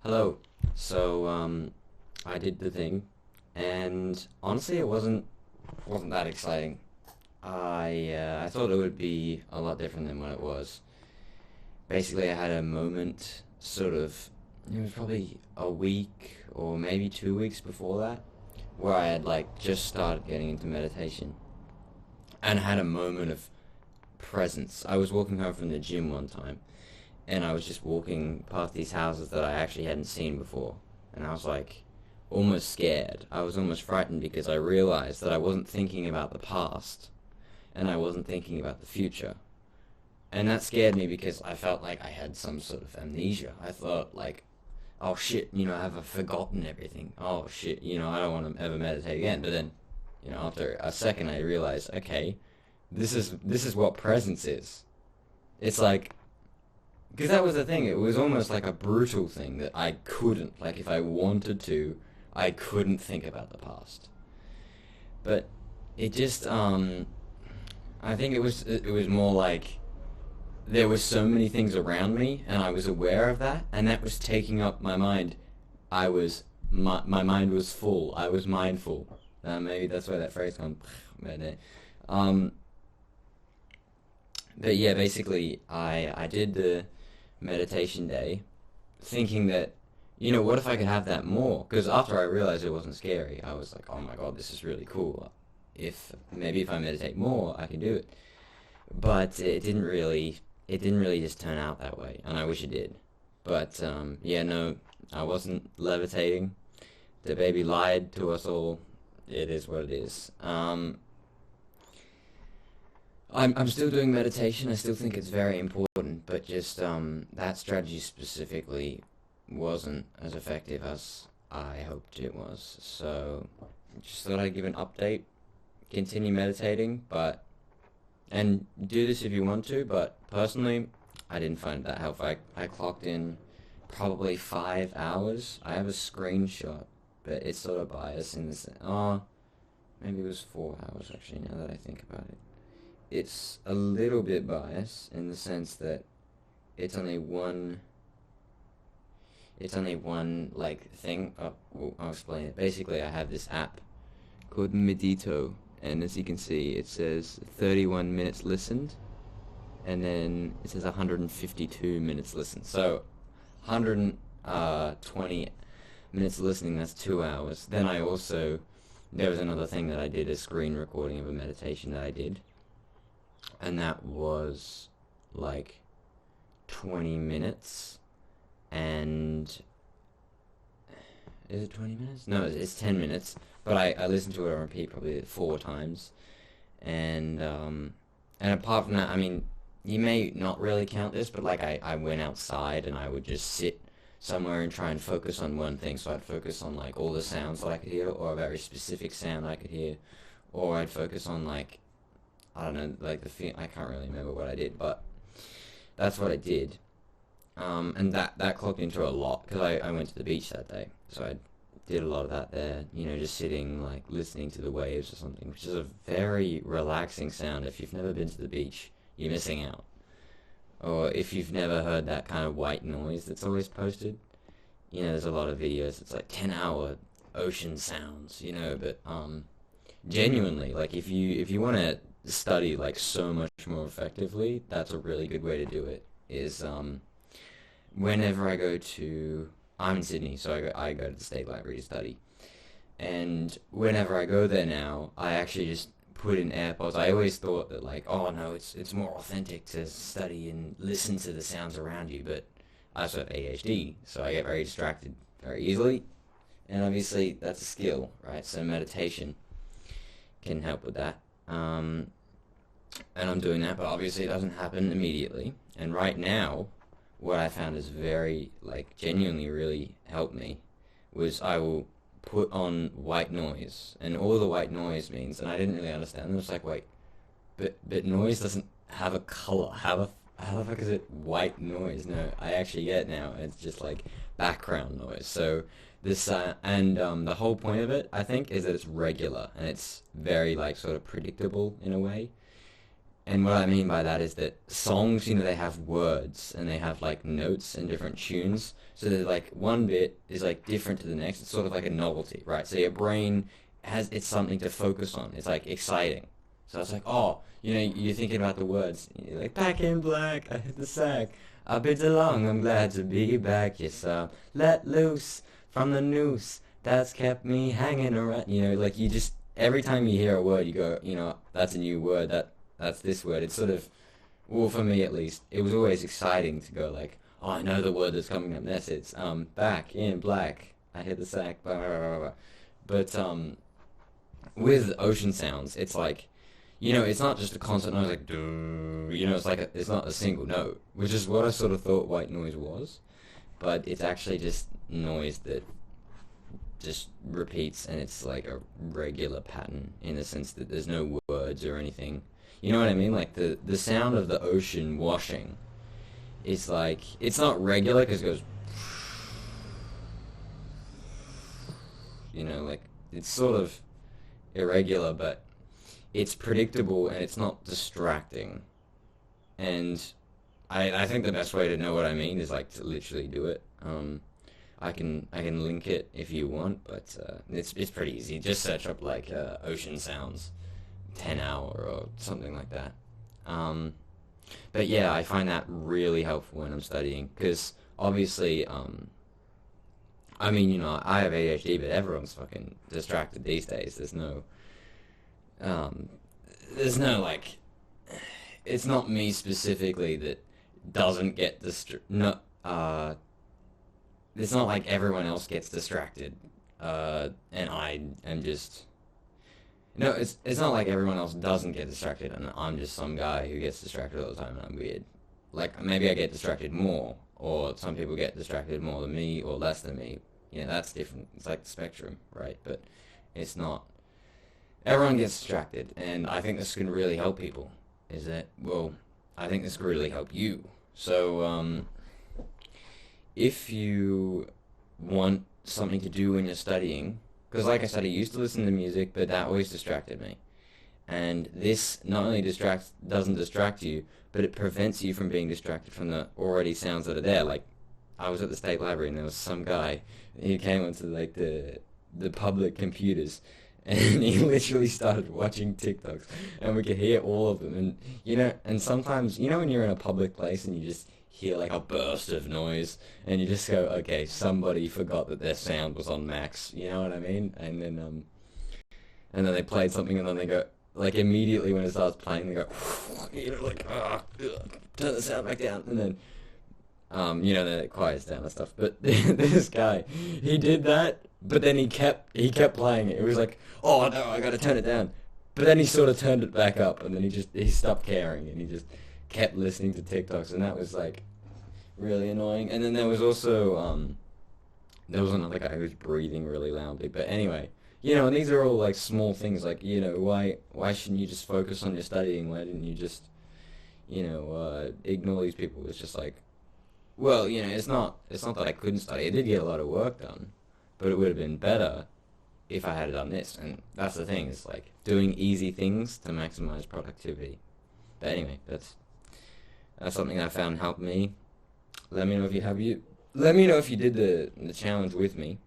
Hello. So, I did the thing, and honestly, it wasn't that exciting. I thought it would be a lot different than what it was. Basically, I had a moment, sort of, it was probably a week or maybe 2 weeks before that, where I had like just started getting into meditation, and had a moment of presence. I was walking home from the gym one time, and I was just walking past these houses that I actually hadn't seen before, and I was like almost scared. I was almost frightened because I realized that I wasn't thinking about the past and I wasn't thinking about the future. And that scared me because I felt like I had some sort of amnesia. I thought like, oh shit, have I forgotten everything? Oh shit, I don't want to ever meditate again. But then, after a second I realized, okay, this is what presence is. It's like because that was the thing. It was almost like a brutal thing that I couldn't, like, if I wanted to, I couldn't think about the past. But it just, I think it was more like there were so many things around me, and I was aware of that, and that was taking up my mind. My mind was full. I was mindful. Maybe that's where that phrase comes. Um, but yeah, basically, I did the meditation day, thinking that, what if I could have that more? Because after I realized it wasn't scary, I was like, oh my god, this is really cool. If I meditate more, I can do it. But it didn't really just turn out that way, and I wish it did. But yeah, no, I wasn't levitating. The baby lied to us all. It is what it is. I'm still doing meditation. I still think it's very important, but just that strategy specifically wasn't as effective as I hoped it was. So just thought I'd give an update. Continue meditating, but and do this if you want to. But personally, I didn't find that helpful. I clocked in probably 5 hours. I have a screenshot, but it's sort of biased in this. Oh, maybe it was 4 hours actually. Now that I think about it, it's a little bit biased in the sense that it's only one like thing. Well, I'll explain it. Basically, I have this app called Medito, and as you can see, it says 31 minutes listened, and then it says 152 minutes listened. So 120 minutes listening, that's 2 hours. Then there was another thing that I did, a screen recording of a meditation that I did, and that was like 20 minutes. And is it 20 minutes? No, it's 10 minutes. But I listened to it on repeat probably 4 times. And apart from that, I mean, you may not really count this, but like I went outside and I would just sit somewhere and try and focus on one thing. So I'd focus on like all the sounds that I could hear, or a very specific sound I could hear, or I'd focus on like, I don't know, like I can't really remember what I did, but that's what I did. And that clocked into a lot because I went to the beach that day, so I did a lot of that there. Just sitting, like listening to the waves or something, which is a very relaxing sound. If you've never been to the beach, you're missing out. Or if you've never heard that kind of white noise that's always posted, there's a lot of videos. It's like 10-hour ocean sounds, but genuinely, like if you want to study like so much more effectively, that's a really good way to do it. Is whenever I'm in Sydney, so I go to the State Library to study. And whenever I go there now, I actually just put in AirPods. I always thought that like, oh no, it's more authentic to study and listen to the sounds around you, but I also have ADHD, so I get very distracted very easily. And obviously that's a skill, right? So meditation can help with that. And I'm doing that, but obviously it doesn't happen immediately. And right now, what I found is very, like, genuinely really helped me was I will put on white noise, and all the white noise means, and I didn't really understand. I was like, wait, but noise doesn't have a color. How the fuck is it white noise? No, I actually get it now. It's just like background noise. So this and the whole point of it, I think, is that it's regular and it's very like sort of predictable in a way. And what I mean by that is that songs, you know, they have words and they have like notes and different tunes. So that like one bit is like different to the next. It's sort of like a novelty, right? So your brain has it's something to focus on. It's like exciting. So it's like, oh, you know, you're thinking about the words. You're like, back in black, I hit the sack. I've been too long, I'm glad to be back. Yes, let loose from the noose that's kept me hanging around. You know, like you just every time you hear a word, you go, you know, that's a new word. That's this word. It's sort of, well, for me at least, it was always exciting to go like, oh, I know the word that's coming up next. It's back in black. I hit the sack. Blah, blah, blah, blah. But with ocean sounds, it's like, you know, it's not just a constant noise like, doo, you know, it's like it's not a single note, which is what I sort of thought white noise was, but it's actually just noise that just repeats, and it's like a regular pattern in the sense that there's no words or anything. You know what I mean? Like the sound of the ocean washing is like it's not regular because it goes, you know, like it's sort of irregular, but it's predictable and it's not distracting. And I think the best way to know what I mean is like to literally do it. I can link it if you want, but it's pretty easy. Just search up like ocean sounds, 10 hour or something like that. Um, but yeah, I find that really helpful when I'm studying because obviously, I mean, you know, I have ADHD, but everyone's fucking distracted these days. Um, there's no like, it's not me specifically that doesn't get no, it's not like everyone else gets distracted, and I am just no. It's not like everyone else doesn't get distracted, and I'm just some guy who gets distracted all the time, and I'm weird. Like maybe I get distracted more, or some people get distracted more than me, or less than me. You know, that's different. It's like the spectrum, right? But it's not. Everyone gets distracted, and I think this can really help people. Is that well? I think this could really help you. So, if you want something to do when you're studying, because like I said, I used to listen to music, but that always distracted me. And this not only doesn't distract you, but it prevents you from being distracted from the already sounds that are there. Like I was at the state library and there was some guy who came onto like the public computers and he literally started watching TikToks and we could hear all of them and you know and sometimes you know when you're in a public place and you just hear like a burst of noise and you just go okay somebody forgot that their sound was on max, you know what I mean, and then they played something and then they go like immediately when it starts playing they go you know like turn the sound back down and then you know, then it quiets down and stuff. But this guy, he did that, but then he kept playing it. It was like, oh no, I gotta turn it down. But then he sort of turned it back up, and then he stopped caring, and he just kept listening to TikToks, and that was like really annoying. And then there was also there was another guy who was breathing really loudly. But anyway, you know, and these are all like small things. Like you know, why shouldn't you just focus on your studying? Why didn't you just ignore these people? It's just like well, you know, it's not that I couldn't study. I did get a lot of work done, but it would have been better if I had done this. And that's the thing, is like doing easy things to maximize productivity. But anyway, that's something I found helped me. Let me know if you have you. Let me know if you did the challenge with me,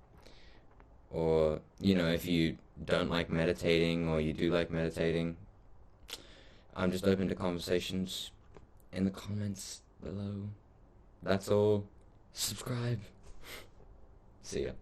or you know if you don't like meditating or you do like meditating. I'm just open to conversations in the comments below. That's all. Subscribe. See ya.